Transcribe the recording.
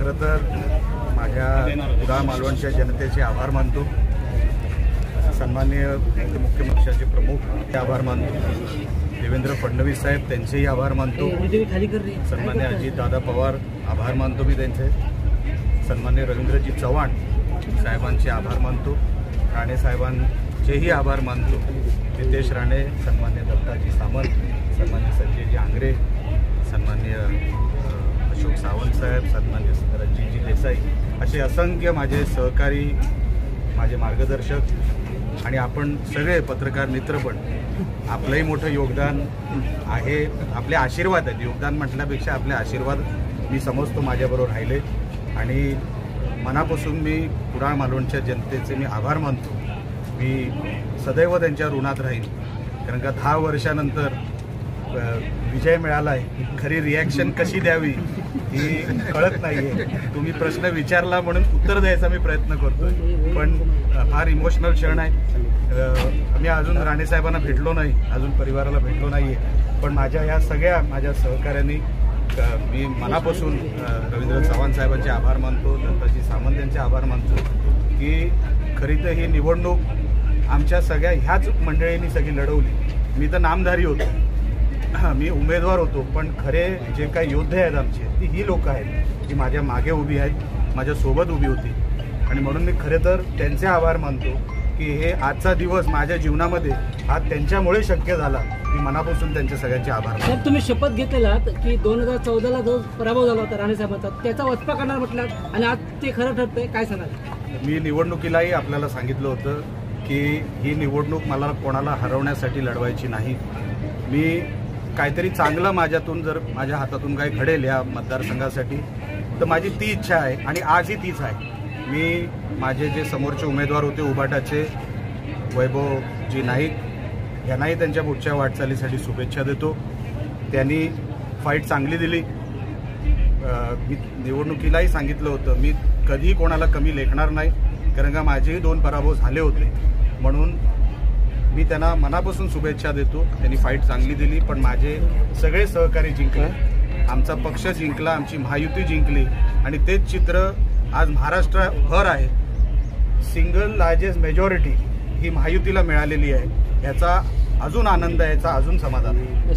खरं तर माझ्या कुडाळ मालवणच्या जनतेचे आभार मानतो। सन्माननीय मुख्यमंत्र्यांचे प्रमुख आभार मानतो। देवेंद्र फडणवीस साहेब त्यांचेही आभार मानतो। सन्माननीय अजितदादा पवार आभार मानतो मी त्यांचे। सन्माननीय रवींद्रजी चव्हाण साहेबांचे आभार मानतो। राणे साहेबांचेही आभार मानतो। नितेश राणे, सन्माननीय दत्ताजी सामंत, सन्माननीय संजयजी आंग्रे, सन्माननीय अशोक सावंत साहेब, सन्माननीय रणजितजी देसाई असे असंख्य माझे सहकारी, माझे मार्गदर्शक आणि आपण सगळे पत्रकार मित्र पण आपलंही मोठं योगदान आहे। आपले आशीर्वाद आहेत, योगदान म्हटल्यापेक्षा आपले आशीर्वाद मी समजतो माझ्याबरोबर राहिले आणि मनापासून मी कुडाळ मालवणच्या जनतेचे मी आभार मानतो। मी सदैव त्यांच्या ऋणात राहील, कारण का 10 वर्षानंतर विजय मिळाला आहे। खरी रिॲक्शन कशी द्यावी ही कळत नाहीये। तुम्ही प्रश्न विचारला म्हणून उत्तर द्यायचा मी प्रयत्न करतोय, पण फार इमोशनल क्षण आहे। आम्ही अजून राणे साहेबांना भेटलो नाही, अजून परिवाराला भेटलो नाहीये, पण माझ्या या सगळ्या माझ्या सहकाऱ्यांनी मी मनापासून रवींद्र चव्हाण साहेबांचे आभार मानतो, दत्ताजी सामंत यांचे आभार मानतो की खरी तर ही निवडणूक आमच्या सगळ्या ह्याच मंडळींनी सगळी लढवली। मी तर नामधारी होतो, मी उमेदवार होतो, पण खरे जे काही योद्धे आहेत आमचे ती ही लोक आहेत जी माझ्या मागे उभी आहेत, माझ्या सोबत उभी होती आणि म्हणून मी खरे तर त्यांचे आभार मानतो की हे आजचा दिवस माझ्या जीवनामध्ये हा त्यांच्यामुळे शक्य झाला। मी मनापासून त्यांचे सगळ्यांचे आभार मानतो। तुम्ही शपथ घेतलेलात की 2014ला जो पराभव झाला होता राणे साहेबांचा, त्याचा वचपा करणार म्हटलात आणि आज ते खरं ठरतंय, काय सांगाल? मी निवडणुकीलाही आपल्याला सांगितलं होतं की ही निवडणूक मला कोणाला हरवण्यासाठी लढवायची नाही। मी काहीतरी चांगलं माझ्यातून जर माझ्या हातातून काही घडेल या मतदारसंघासाठी तर माझी ती इच्छा आहे आणि आजही तीच आहे। मी माझे जे समोरचे उमेदवार होते उबाटाचे वैभवजी नाईक यांनाही त्यांच्या पुढच्या वाटचालीसाठी शुभेच्छा देतो। त्यांनी फाईट चांगली दिली। मी निवडणुकीलाही सांगितलं होतं मी कधीही कोणाला कमी लेखणार नाही, कारण का माझेही 2 पराभव झाले होते, म्हणून मी त्यांना मनापासून शुभेच्छा देतो। त्यांनी फाईट चांगली दिली, पण माझे सगळे सहकारी जिंकले, आमचा पक्ष जिंकला, आमची महायुती जिंकली आणि तेच चित्र आज महाराष्ट्रभर आहे। सिंगल लार्जेस्ट मेजॉरिटी ही महायुतीला मिळालेली आहे, याचा अजून आनंद आहे, याचा अजून समाधान आहे।